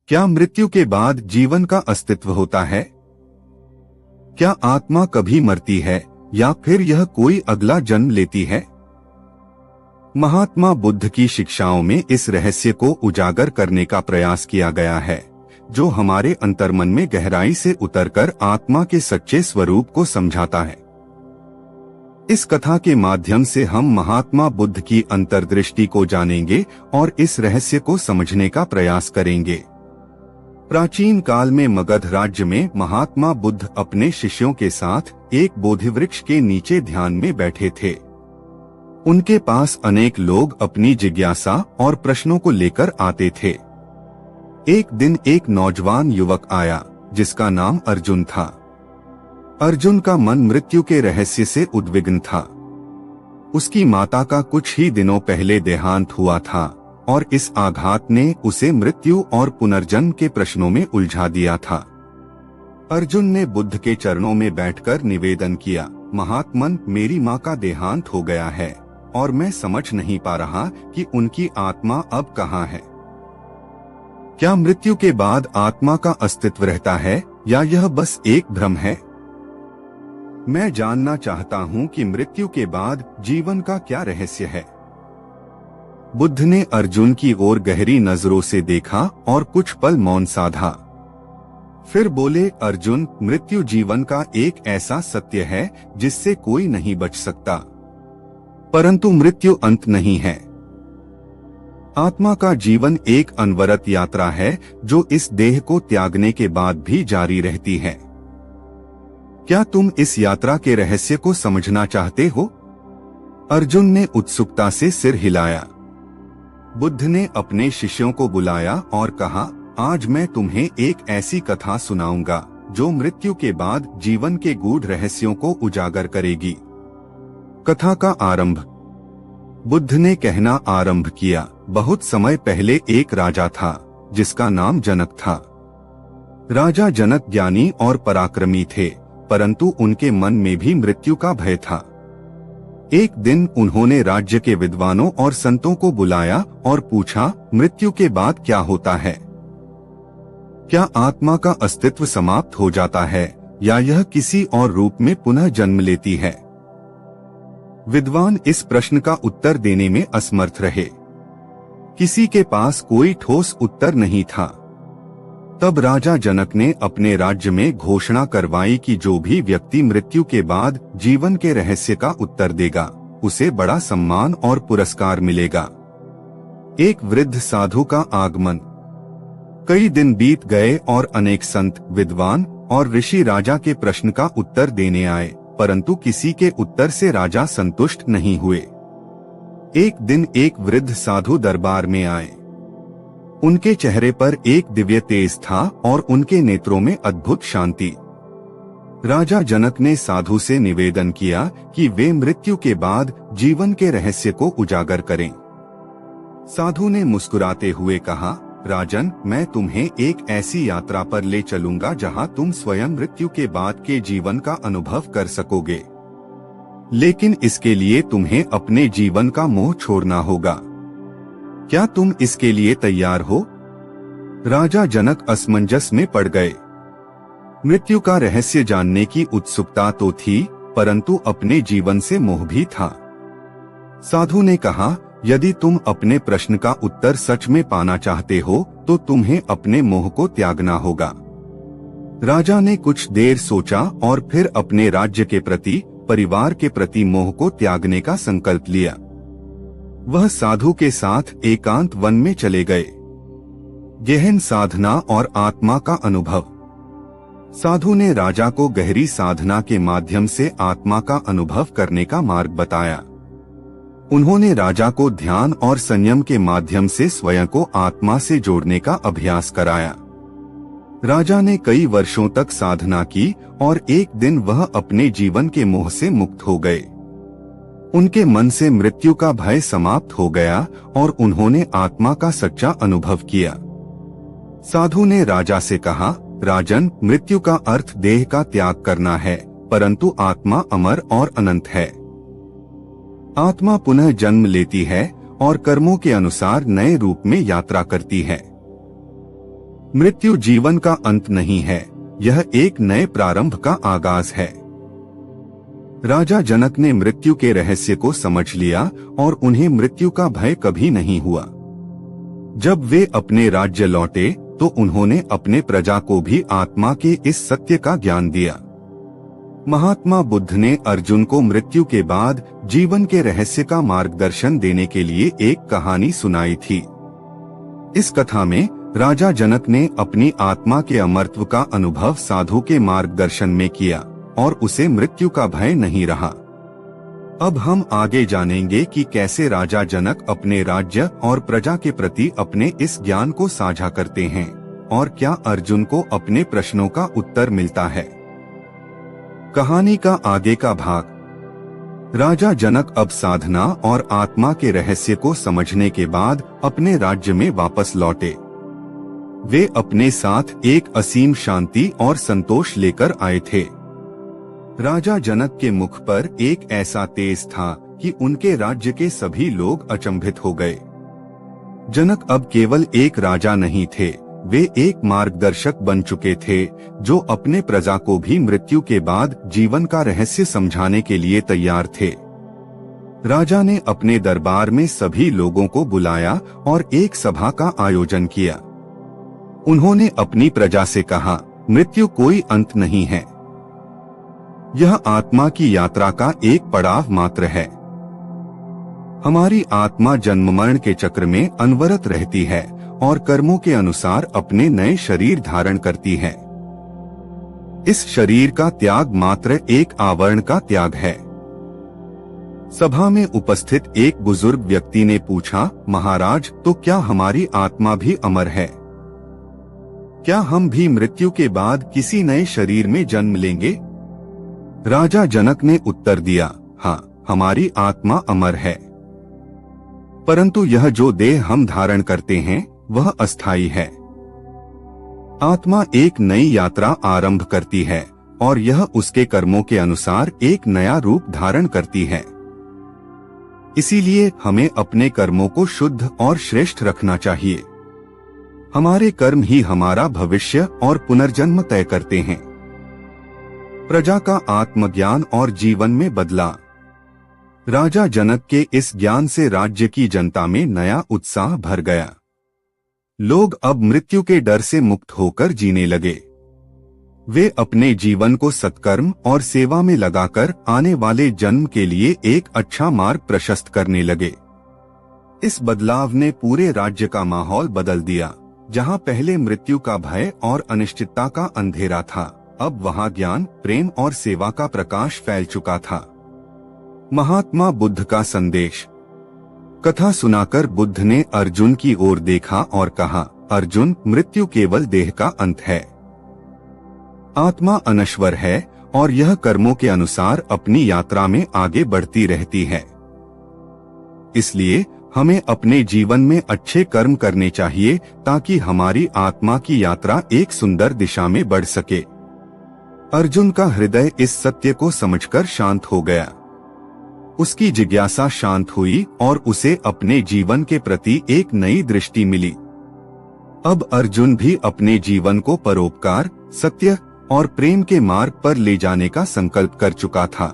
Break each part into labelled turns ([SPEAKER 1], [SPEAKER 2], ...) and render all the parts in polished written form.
[SPEAKER 1] क्या मृत्यु के बाद जीवन का अस्तित्व होता है? क्या आत्मा कभी मरती है या फिर यह कोई अगला जन्म लेती है? महात्मा बुद्ध की शिक्षाओं में इस रहस्य को उजागर करने का प्रयास किया गया है, जो हमारे अंतर्मन में गहराई से उतरकर आत्मा के सच्चे स्वरूप को समझाता है। इस कथा के माध्यम से हम महात्मा बुद्ध की अंतर्दृष्टि को जानेंगे और इस रहस्य को समझने का प्रयास करेंगे। प्राचीन काल में मगध राज्य में महात्मा बुद्ध अपने शिष्यों के साथ एक बोधि वृक्ष के नीचे ध्यान में बैठे थे। उनके पास अनेक लोग अपनी जिज्ञासा और प्रश्नों को लेकर आते थे। एक दिन एक नौजवान युवक आया जिसका नाम अर्जुन था। अर्जुन का मन मृत्यु के रहस्य से उद्विग्न था। उसकी माता का कुछ ही दिनों पहले देहांत हुआ था और इस आघात ने उसे मृत्यु और पुनर्जन्म के प्रश्नों में उलझा दिया था। अर्जुन ने बुद्ध के चरणों में बैठकर निवेदन किया, महात्मन, मेरी माँ का देहांत हो गया है और मैं समझ नहीं पा रहा कि उनकी आत्मा अब कहाँ है। क्या मृत्यु के बाद आत्मा का अस्तित्व रहता है या यह बस एक भ्रम है? मैं जानना चाहता हूँ कि मृत्यु के बाद जीवन का क्या रहस्य है। बुद्ध ने अर्जुन की ओर गहरी नजरों से देखा और कुछ पल मौन साधा। फिर बोले, अर्जुन, मृत्यु जीवन का एक ऐसा सत्य है जिससे कोई नहीं बच सकता, परंतु मृत्यु अंत नहीं है। आत्मा का जीवन एक अनवरत यात्रा है जो इस देह को त्यागने के बाद भी जारी रहती है। क्या तुम इस यात्रा के रहस्य को समझना चाहते हो? अर्जुन ने उत्सुकता से सिर हिलाया। बुद्ध ने अपने शिष्यों को बुलाया और कहा, आज मैं तुम्हें एक ऐसी कथा सुनाऊंगा जो मृत्यु के बाद जीवन के गूढ़ रहस्यों को उजागर करेगी। कथा का आरंभ। बुद्ध ने कहना आरंभ किया, बहुत समय पहले एक राजा था जिसका नाम जनक था। राजा जनक ज्ञानी और पराक्रमी थे, परंतु उनके मन में भी मृत्यु का भय था। एक दिन उन्होंने राज्य के विद्वानों और संतों को बुलाया और पूछा, मृत्यु के बाद क्या होता है? क्या आत्मा का अस्तित्व समाप्त हो जाता है या यह किसी और रूप में पुनः जन्म लेती है? विद्वान इस प्रश्न का उत्तर देने में असमर्थ रहे। किसी के पास कोई ठोस उत्तर नहीं था। तब राजा जनक ने अपने राज्य में घोषणा करवाई कि जो भी व्यक्ति मृत्यु के बाद जीवन के रहस्य का उत्तर देगा, उसे बड़ा सम्मान और पुरस्कार मिलेगा। एक वृद्ध साधु का आगमन। कई दिन बीत गए और अनेक संत, विद्वान और ऋषि राजा के प्रश्न का उत्तर देने आए, परंतु किसी के उत्तर से राजा संतुष्ट नहीं हुए। एक दिन एक वृद्ध साधु दरबार में आए। उनके चेहरे पर एक दिव्य तेज था और उनके नेत्रों में अद्भुत शांति। राजा जनक ने साधु से निवेदन किया कि वे मृत्यु के बाद जीवन के रहस्य को उजागर करें। साधु ने मुस्कुराते हुए कहा, राजन, मैं तुम्हें एक ऐसी यात्रा पर ले चलूंगा जहां तुम स्वयं मृत्यु के बाद के जीवन का अनुभव कर सकोगे। लेकिन इसके लिए तुम्हें अपने जीवन का मोह छोड़ना होगा। क्या तुम इसके लिए तैयार हो? राजा जनक असमंजस में पड़ गए। मृत्यु का रहस्य जानने की उत्सुकता तो थी, परंतु अपने जीवन से मोह भी था। साधु ने कहा, यदि तुम अपने प्रश्न का उत्तर सच में पाना चाहते हो तो तुम्हें अपने मोह को त्यागना होगा। राजा ने कुछ देर सोचा और फिर अपने राज्य के प्रति, परिवार के प्रति मोह को त्यागने का संकल्प लिया। वह साधु के साथ एकांत वन में चले गए। गहन साधना और आत्मा का अनुभव। साधु ने राजा को गहरी साधना के माध्यम से आत्मा का अनुभव करने का मार्ग बताया। उन्होंने राजा को ध्यान और संयम के माध्यम से स्वयं को आत्मा से जोड़ने का अभ्यास कराया। राजा ने कई वर्षों तक साधना की और एक दिन वह अपने जीवन के मोह से मुक्त हो गए। उनके मन से मृत्यु का भय समाप्त हो गया और उन्होंने आत्मा का सच्चा अनुभव किया। साधु ने राजा से कहा, राजन, मृत्यु का अर्थ देह का त्याग करना है, परंतु आत्मा अमर और अनंत है। आत्मा पुनः जन्म लेती है और कर्मों के अनुसार नए रूप में यात्रा करती है। मृत्यु जीवन का अंत नहीं है, यह एक नए प्रारंभ का आगाज है। राजा जनक ने मृत्यु के रहस्य को समझ लिया और उन्हें मृत्यु का भय कभी नहीं हुआ। जब वे अपने राज्य लौटे तो उन्होंने अपने प्रजा को भी आत्मा के इस सत्य का ज्ञान दिया। महात्मा बुद्ध ने अर्जुन को मृत्यु के बाद जीवन के रहस्य का मार्गदर्शन देने के लिए एक कहानी सुनाई थी। इस कथा में राजा जनक ने अपनी आत्मा के अमरत्व का अनुभव साधु के मार्गदर्शन में किया और उसे मृत्यु का भय नहीं रहा। अब हम आगे जानेंगे कि कैसे राजा जनक अपने राज्य और प्रजा के प्रति अपने इस ज्ञान को साझा करते हैं और क्या अर्जुन को अपने प्रश्नों का उत्तर मिलता है। कहानी का आगे का भाग। राजा जनक अब साधना और आत्मा के रहस्य को समझने के बाद अपने राज्य में वापस लौटे। वे अपने साथ एक असीम शांति और संतोष लेकर आए थे। राजा जनक के मुख पर एक ऐसा तेज था कि उनके राज्य के सभी लोग अचंभित हो गए। जनक अब केवल एक राजा नहीं थे, वे एक मार्गदर्शक बन चुके थे जो अपने प्रजा को भी मृत्यु के बाद जीवन का रहस्य समझाने के लिए तैयार थे। राजा ने अपने दरबार में सभी लोगों को बुलाया और एक सभा का आयोजन किया। उन्होंने अपनी प्रजा से कहा, मृत्यु कोई अंत नहीं है, यह आत्मा की यात्रा का एक पड़ाव मात्र है। हमारी आत्मा जन्म मरण के चक्र में अनवरत रहती है और कर्मों के अनुसार अपने नए शरीर धारण करती है। इस शरीर का त्याग मात्र एक आवरण का त्याग है। सभा में उपस्थित एक बुजुर्ग व्यक्ति ने पूछा, महाराज, तो क्या हमारी आत्मा भी अमर है? क्या हम भी मृत्यु के बाद किसी नए शरीर में जन्म लेंगे? राजा जनक ने उत्तर दिया, हाँ, हमारी आत्मा अमर है, परंतु यह जो देह हम धारण करते हैं वह अस्थायी है। आत्मा एक नई यात्रा आरंभ करती है और यह उसके कर्मों के अनुसार एक नया रूप धारण करती है। इसीलिए हमें अपने कर्मों को शुद्ध और श्रेष्ठ रखना चाहिए। हमारे कर्म ही हमारा भविष्य और पुनर्जन्म तय करते हैं। प्रजा का आत्मज्ञान और जीवन में बदलाव। राजा जनक के इस ज्ञान से राज्य की जनता में नया उत्साह भर गया। लोग अब मृत्यु के डर से मुक्त होकर जीने लगे। वे अपने जीवन को सत्कर्म और सेवा में लगाकर आने वाले जन्म के लिए एक अच्छा मार्ग प्रशस्त करने लगे। इस बदलाव ने पूरे राज्य का माहौल बदल दिया। जहां पहले मृत्यु का भय और अनिश्चितता का अंधेरा था, अब वहां ज्ञान, प्रेम और सेवा का प्रकाश फैल चुका था। महात्मा बुद्ध का संदेश। कथा सुनाकर बुद्ध ने अर्जुन की ओर देखा और कहा, अर्जुन, मृत्यु केवल देह का अंत है। आत्मा अनश्वर है और यह कर्मों के अनुसार अपनी यात्रा में आगे बढ़ती रहती है। इसलिए हमें अपने जीवन में अच्छे कर्म करने चाहिए ताकि हमारी आत्मा की यात्रा एक सुंदर दिशा में बढ़ सके। अर्जुन का हृदय इस सत्य को समझकर शांत हो गया। उसकी जिज्ञासा शांत हुई और उसे अपने जीवन के प्रति एक नई दृष्टि मिली। अब अर्जुन भी अपने जीवन को परोपकार, सत्य और प्रेम के मार्ग पर ले जाने का संकल्प कर चुका था।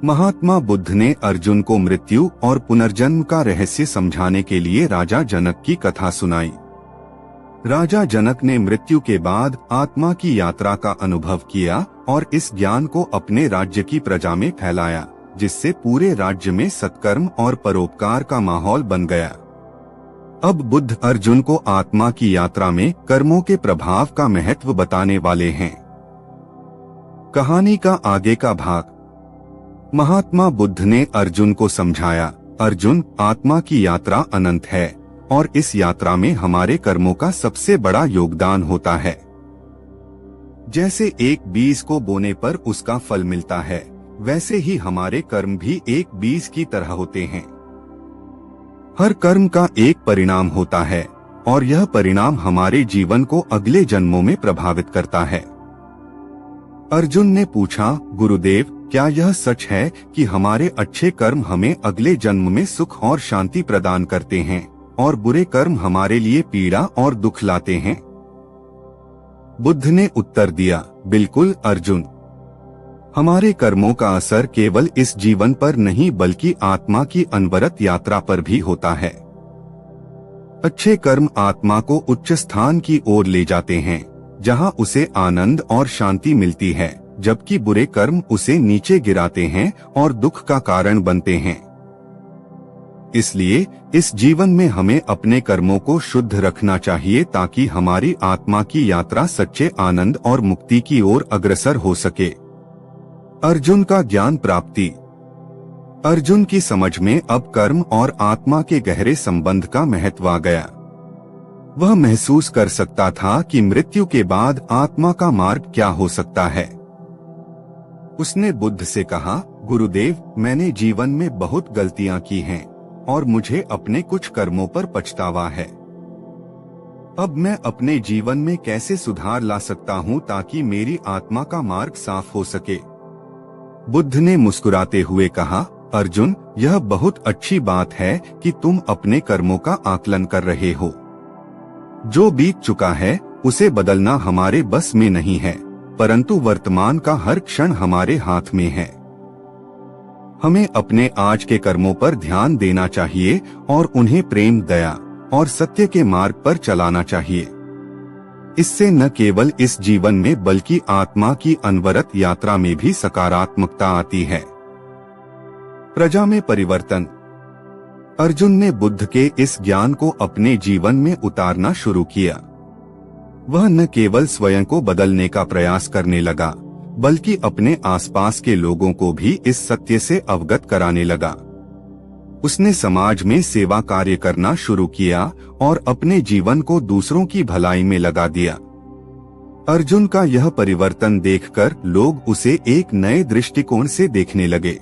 [SPEAKER 1] महात्मा बुद्ध ने अर्जुन को मृत्यु और पुनर्जन्म का रहस्य समझाने के लिए राजा जनक की कथा सुनाई। राजा जनक ने मृत्यु के बाद आत्मा की यात्रा का अनुभव किया और इस ज्ञान को अपने राज्य की प्रजा में फैलाया, जिससे पूरे राज्य में सत्कर्म और परोपकार का माहौल बन गया। अब बुद्ध अर्जुन को आत्मा की यात्रा में कर्मों के प्रभाव का महत्व बताने वाले हैं। कहानी का आगे का भाग। महात्मा बुद्ध ने अर्जुन को समझाया, अर्जुन, आत्मा की यात्रा अनंत है और इस यात्रा में हमारे कर्मों का सबसे बड़ा योगदान होता है। जैसे एक बीज को बोने पर उसका फल मिलता है, वैसे ही हमारे कर्म भी एक बीज की तरह होते हैं। हर कर्म का एक परिणाम होता है और यह परिणाम हमारे जीवन को अगले जन्मों में प्रभावित करता है। अर्जुन ने पूछा, गुरुदेव, क्या यह सच है कि हमारे अच्छे कर्म हमें अगले जन्म में सुख और शांति प्रदान करते हैं और बुरे कर्म हमारे लिए पीड़ा और दुख लाते हैं? बुद्ध ने उत्तर दिया, बिल्कुल अर्जुन। हमारे कर्मों का असर केवल इस जीवन पर नहीं बल्कि आत्मा की अनवरत यात्रा पर भी होता है। अच्छे कर्म आत्मा को उच्च स्थान की ओर ले जाते हैं, जहां उसे आनंद और शांति मिलती है, जबकि बुरे कर्म उसे नीचे गिराते हैं और दुख का कारण बनते हैं। इसलिए इस जीवन में हमें अपने कर्मों को शुद्ध रखना चाहिए ताकि हमारी आत्मा की यात्रा सच्चे आनंद और मुक्ति की ओर अग्रसर हो सके। अर्जुन का ज्ञान प्राप्ति। अर्जुन की समझ में अब कर्म और आत्मा के गहरे संबंध का महत्व आ गया। वह महसूस कर सकता था कि मृत्यु के बाद आत्मा का मार्ग क्या हो सकता है। उसने बुद्ध से कहा, गुरुदेव, मैंने जीवन में बहुत गलतियां की हैं और मुझे अपने कुछ कर्मों पर पछतावा है। अब मैं अपने जीवन में कैसे सुधार ला सकता हूँ ताकि मेरी आत्मा का मार्ग साफ हो सके। बुद्ध ने मुस्कुराते हुए कहा, अर्जुन, यह बहुत अच्छी बात है कि तुम अपने कर्मों का आकलन कर रहे हो। जो बीत चुका है उसे बदलना हमारे बस में नहीं है, परंतु वर्तमान का हर क्षण हमारे हाथ में है। हमें अपने आज के कर्मों पर ध्यान देना चाहिए और उन्हें प्रेम, दया और सत्य के मार्ग पर चलाना चाहिए। इससे न केवल इस जीवन में बल्कि आत्मा की अनवरत यात्रा में भी सकारात्मकता आती है। प्रजा में परिवर्तन। अर्जुन ने बुद्ध के इस ज्ञान को अपने जीवन में उतारना शुरू किया। वह न केवल स्वयं को बदलने का प्रयास करने लगा, बल्कि अपने आसपास के लोगों को भी इस सत्य से अवगत कराने लगा। उसने समाज में सेवा कार्य करना शुरू किया और अपने जीवन को दूसरों की भलाई में लगा दिया। अर्जुन का यह परिवर्तन देखकर लोग उसे एक नए दृष्टिकोण से देखने लगे।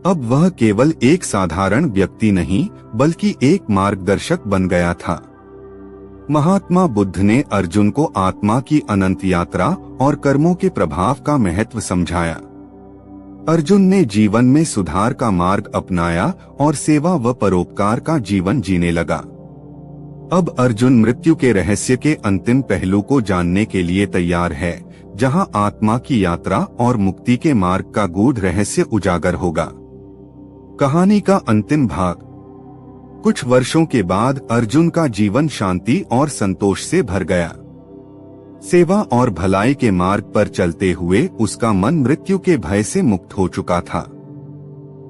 [SPEAKER 1] अब वह केवल एक साधारण व्यक्ति नहीं बल्कि एक मार्गदर्शक बन गया था। महात्मा बुद्ध ने अर्जुन को आत्मा की अनंत यात्रा और कर्मों के प्रभाव का महत्व समझाया। अर्जुन ने जीवन में सुधार का मार्ग अपनाया और सेवा व परोपकार का जीवन जीने लगा। अब अर्जुन मृत्यु के रहस्य के अंतिम पहलू को जानने के लिए तैयार है, जहां आत्मा की यात्रा और मुक्ति के मार्ग का गूढ़ रहस्य उजागर होगा। कहानी का अंतिम भाग। कुछ वर्षों के बाद अर्जुन का जीवन शांति और संतोष से भर गया। सेवा और भलाई के मार्ग पर चलते हुए उसका मन मृत्यु के भय से मुक्त हो चुका था।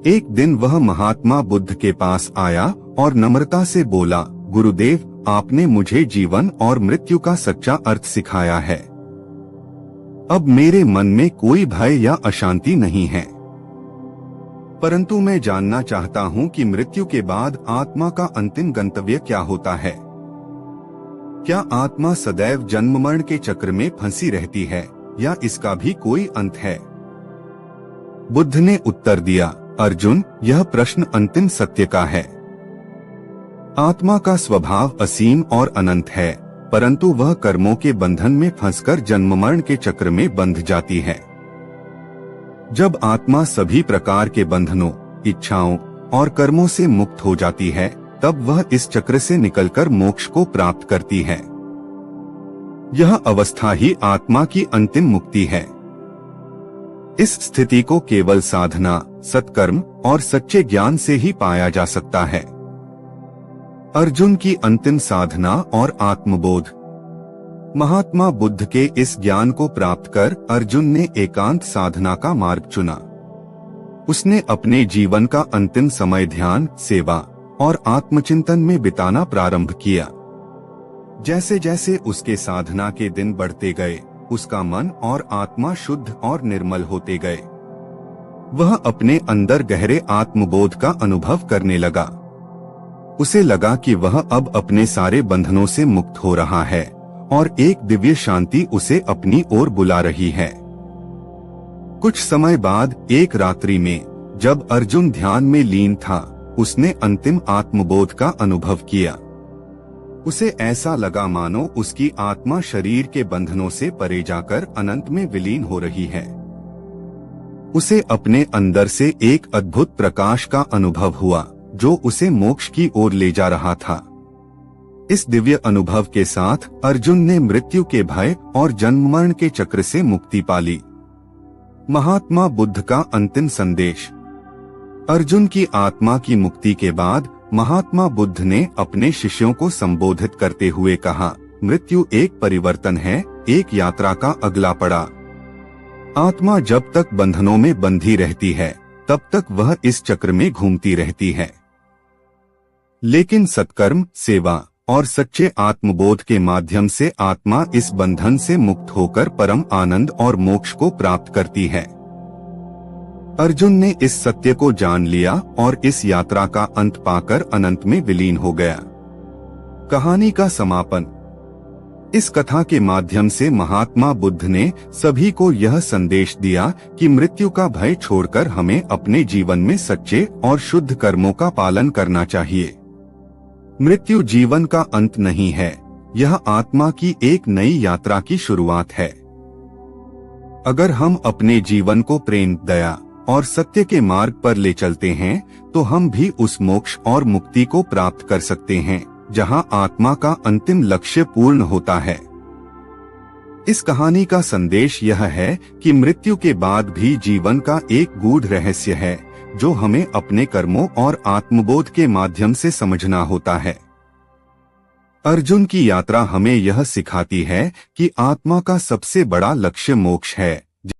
[SPEAKER 1] एक दिन वह महात्मा बुद्ध के पास आया और नम्रता से बोला, गुरुदेव, आपने मुझे जीवन और मृत्यु का सच्चा अर्थ सिखाया है। अब मेरे मन में कोई भय या अशांति नहीं है। परंतु मैं जानना चाहता हूँ कि मृत्यु के बाद आत्मा का अंतिम गंतव्य क्या होता है। क्या आत्मा सदैव जन्म मरण के चक्र में फंसी रहती है या इसका भी कोई अंत है? बुद्ध ने उत्तर दिया, अर्जुन, यह प्रश्न अंतिम सत्य का है। आत्मा का स्वभाव असीम और अनंत है, परंतु वह कर्मों के बंधन में फंसकर जन्म मरण के चक्र में बंध जाती है। जब आत्मा सभी प्रकार के बंधनों, इच्छाओं और कर्मों से मुक्त हो जाती है, तब वह इस चक्र से निकलकर मोक्ष को प्राप्त करती है। यह अवस्था ही आत्मा की अंतिम मुक्ति है। इस स्थिति को केवल साधना, सत्कर्म और सच्चे ज्ञान से ही पाया जा सकता है। अर्जुन की अंतिम साधना और आत्मबोध। महात्मा बुद्ध के इस ज्ञान को प्राप्त कर अर्जुन ने एकांत साधना का मार्ग चुना। उसने अपने जीवन का अंतिम समय ध्यान, सेवा और आत्मचिंतन में बिताना प्रारंभ किया। जैसे जैसे उसके साधना के दिन बढ़ते गए, उसका मन और आत्मा शुद्ध और निर्मल होते गए। वह अपने अंदर गहरे आत्मबोध का अनुभव करने लगा। उसे लगा कि वह अब अपने सारे बंधनों से मुक्त हो रहा है और एक दिव्य शांति उसे अपनी ओर बुला रही है। कुछ समय बाद एक रात्रि में, जब अर्जुन ध्यान में लीन था, उसने अंतिम आत्मबोध का अनुभव किया। उसे ऐसा लगा मानो उसकी आत्मा शरीर के बंधनों से परे जाकर अनंत में विलीन हो रही है। उसे अपने अंदर से एक अद्भुत प्रकाश का अनुभव हुआ, जो उसे मोक्ष की ओर ले जा रहा था। इस दिव्य अनुभव के साथ अर्जुन ने मृत्यु के भय और जन्म मरण के चक्र से मुक्ति पाली। महात्मा बुद्ध का अंतिम संदेश। अर्जुन की आत्मा की मुक्ति के बाद महात्मा बुद्ध ने अपने शिष्यों को संबोधित करते हुए कहा, मृत्यु एक परिवर्तन है, एक यात्रा का अगला पड़ाव। आत्मा जब तक बंधनों में बंधी रहती है तब तक वह इस चक्र में घूमती रहती है, लेकिन सत्कर्म, सेवा और सच्चे आत्मबोध के माध्यम से आत्मा इस बंधन से मुक्त होकर परम आनंद और मोक्ष को प्राप्त करती है। अर्जुन ने इस सत्य को जान लिया और इस यात्रा का अंत पाकर अनंत में विलीन हो गया। कहानी का समापन। इस कथा के माध्यम से महात्मा बुद्ध ने सभी को यह संदेश दिया कि मृत्यु का भय छोड़कर हमें अपने जीवन में सच्चे और शुद्ध कर्मों का पालन करना चाहिए। मृत्यु जीवन का अंत नहीं है, यह आत्मा की एक नई यात्रा की शुरुआत है। अगर हम अपने जीवन को प्रेम, दया और सत्य के मार्ग पर ले चलते हैं तो हम भी उस मोक्ष और मुक्ति को प्राप्त कर सकते हैं जहां आत्मा का अंतिम लक्ष्य पूर्ण होता है। इस कहानी का संदेश यह है कि मृत्यु के बाद भी जीवन का एक गूढ़ रहस्य है जो हमें अपने कर्मों और आत्मबोध के माध्यम से समझना होता है। अर्जुन की यात्रा हमें यह सिखाती है कि आत्मा का सबसे बड़ा लक्ष्य मोक्ष है